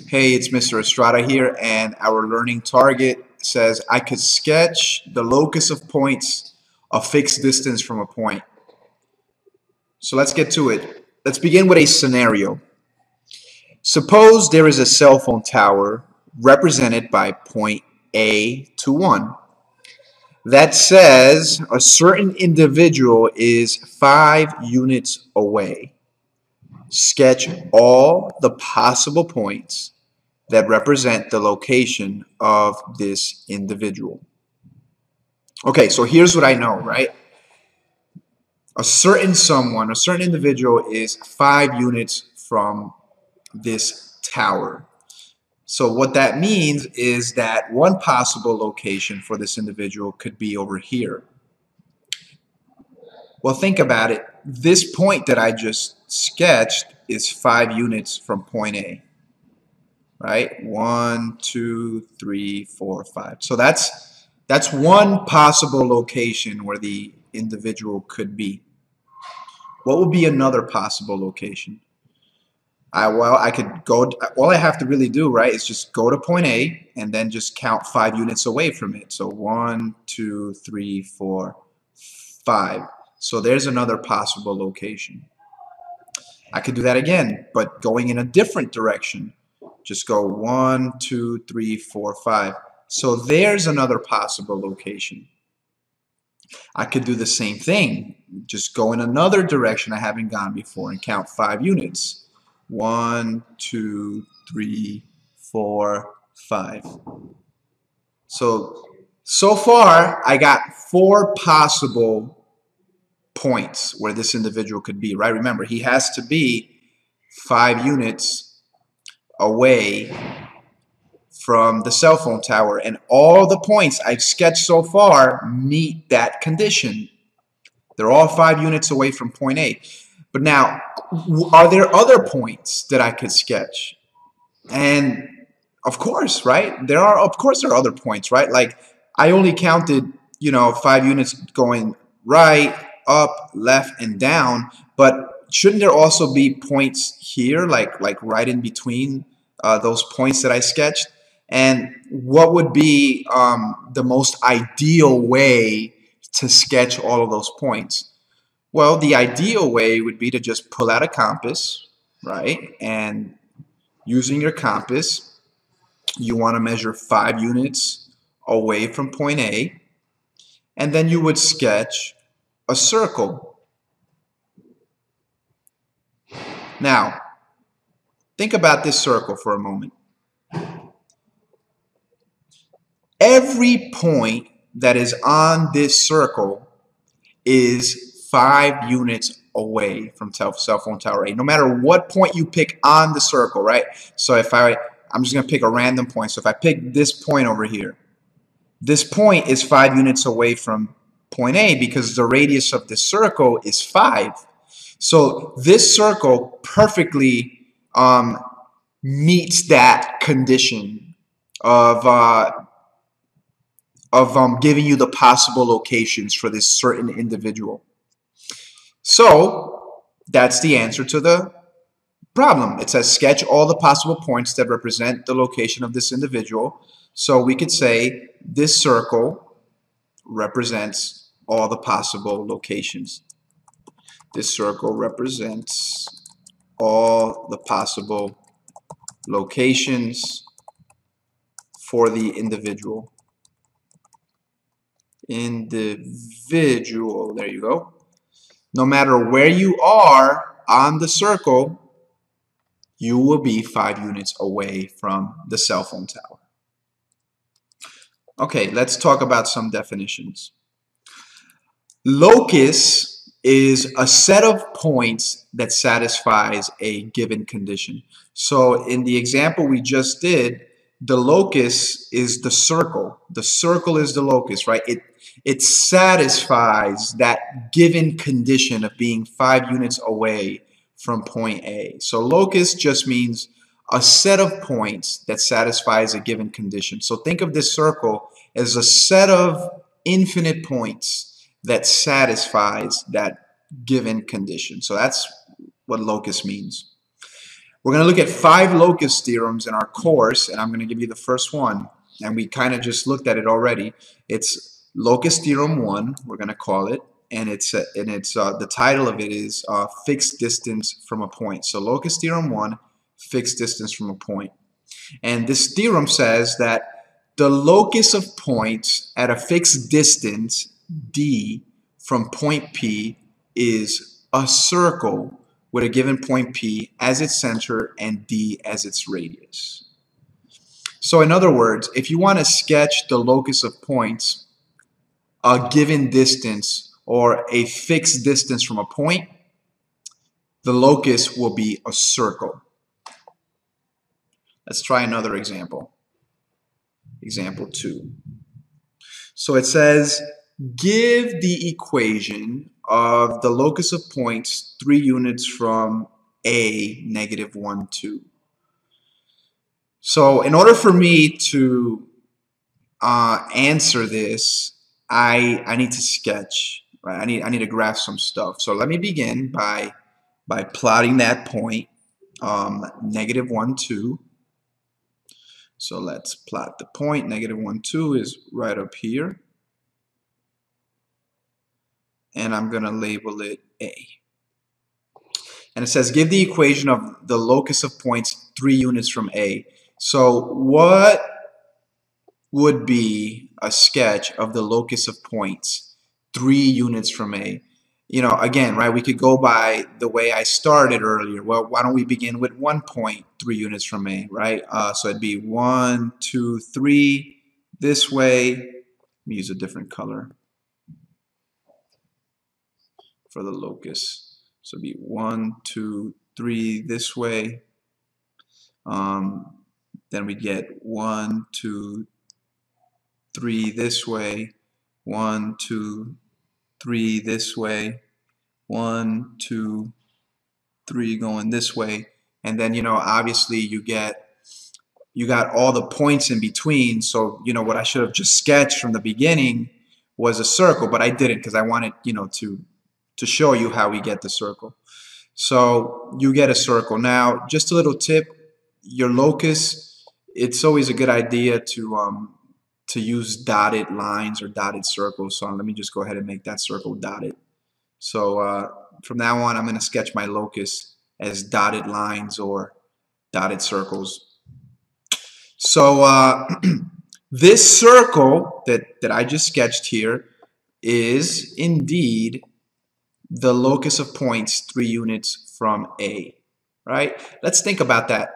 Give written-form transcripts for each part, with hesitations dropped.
Hey, it's Mr. Estrada here, and our learning target says I could sketch the locus of points a fixed distance from a point. So let's get to it. Let's begin with a scenario. Suppose there is a cell phone tower represented by point A to 1 that says a certain individual is 5 units away. Sketch all the possible points that represent the location of this individual. Okay, so here's what I know, right? A certain individual is 5 units from this tower. So what that means is that one possible location for this individual could be over here. Well, think about it. This point that I just sketched is 5 units from point A. Right? 1, 2, 3, 4, 5. So that's one possible location where the individual could be. What would be another possible location? I could go, all I have to really do, right, is just go to point A and then just count 5 units away from it. So 1, 2, 3, 4, 5. So there's another possible location. I could do that again, but going in a different direction. Just go 1, 2, 3, 4, 5. So there's another possible location. I could do the same thing. Just go in another direction I haven't gone before and count 5 units. 1, 2, 3, 4, 5. So far, I got 4 possible points where this individual could be, right? Remember, he has to be 5 units away from the cell phone tower, and all the points I've sketched so far meet that condition. They're all 5 units away from point A. But now, are there other points that I could sketch? And of course, right? Of course there are other points, right? Like I only counted, 5 units going right, up, left, and down, but shouldn't there also be points here, like right in between those points that I sketched? And what would be the most ideal way to sketch all of those points? Well, the ideal way would be to just pull out a compass, right? And using your compass, you want to measure 5 units away from point A, and then you would sketch a circle. Now, think about this circle for a moment. Every point that is on this circle is 5 units away from cell phone tower A. No matter what point you pick on the circle, right? So I'm just going to pick a random point. So if I pick this point over here, this point is 5 units away from point A because the radius of this circle is 5. So this circle perfectly meets that condition of giving you the possible locations for this certain individual. So that's the answer to the problem. It says sketch all the possible points that represent the location of this individual. So we could say this circle represents all the possible locations. This circle represents all the possible locations for the individual. Individual, there you go. No matter where you are on the circle, you will be 5 units away from the cell phone tower. Okay, let's talk about some definitions. Locus is a set of points that satisfies a given condition. So in the example we just did, the locus is the circle. The circle is the locus, right? It satisfies that given condition of being 5 units away from point A. So locus just means a set of points that satisfies a given condition. So think of this circle as a set of infinite points that satisfies that given condition. So that's what locus means. We're going to look at 5 locus theorems in our course, and I'm going to give you the first one. And we kind of just looked at it already. It's Locus Theorem 1, we're going to call it, and the title of it is fixed distance from a point. So Locus Theorem 1, fixed distance from a point. And this theorem says that the locus of points at a fixed distance, d, from point P is a circle with a given point P as its center and d as its radius. So in other words, if you want to sketch the locus of points, a given distance or a fixed distance from a point, the locus will be a circle. Let's try another example. Example 2. So it says, give the equation of the locus of points 3 units from A, negative 1, 2. So in order for me to answer this, I need to sketch, right? I need to graph some stuff. So let me begin by plotting that point, negative 1, 2. So let's plot the point. Negative 1, 2 is right up here. And I'm going to label it A. And it says, give the equation of the locus of points 3 units from A. So what would be a sketch of the locus of points 3 units from A? You know, again, right, we could go by the way I started earlier. Well, why don't we begin with 1 point 3 units from A, right? So it'd be 1, 2, 3 this way. Let me use a different color for the locus. So it'd be 1, 2, 3 this way. Then we get 1, 2, 3 this way. 1, 2, 3 this way. 1, 2, 3 going this way. And then, you know, obviously you got all the points in between. So, you know, what I should have just sketched from the beginning was a circle, but I didn't because I wanted, you know, to show you how we get the circle. So you get a circle. Now, just a little tip, your locus, it's always a good idea to use dotted lines or dotted circles. So let me just go ahead and make that circle dotted. So from now on, I'm going to sketch my locus as dotted lines or dotted circles. So this circle that I just sketched here is indeed the locus of points 3 units from A, right? Let's think about that.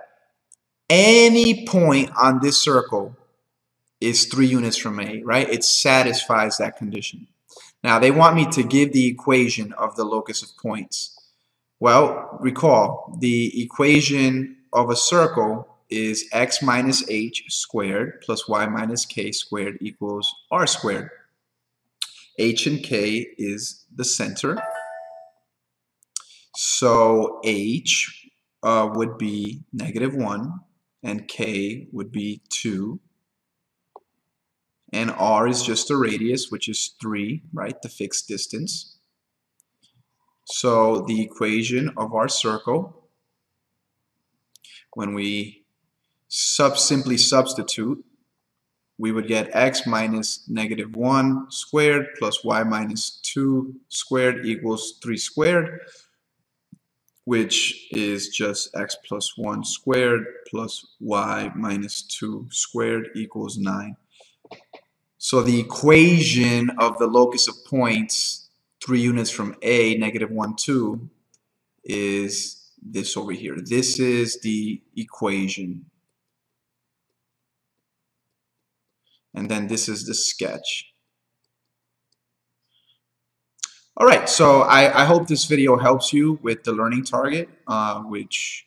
Any point on this circle is 3 units from A, right? It satisfies that condition. Now, they want me to give the equation of the locus of points. Well, recall, the equation of a circle is x minus h squared plus y minus k squared equals r squared. H and k is the center. So h would be negative 1 and k would be 2. And r is just a radius, which is 3, right? The fixed distance. So the equation of our circle, when we simply substitute, we would get x minus negative 1 squared plus y minus 2 squared equals 3 squared, which is just x plus 1 squared plus y minus 2 squared equals 9. So the equation of the locus of points 3 units from A, negative 1, 2, is this over here. This is the equation. And then this is the sketch. All right, so I hope this video helps you with the learning target, which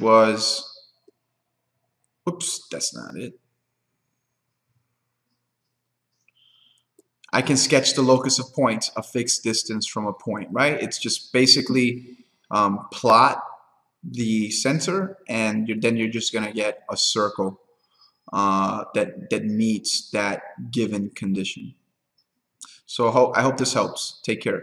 was, oops, that's not it. I can sketch the locus of points, a fixed distance from a point, right? It's just basically plot the center, and then you're just going to get a circle that meets that given condition. So I hope this helps. Take care.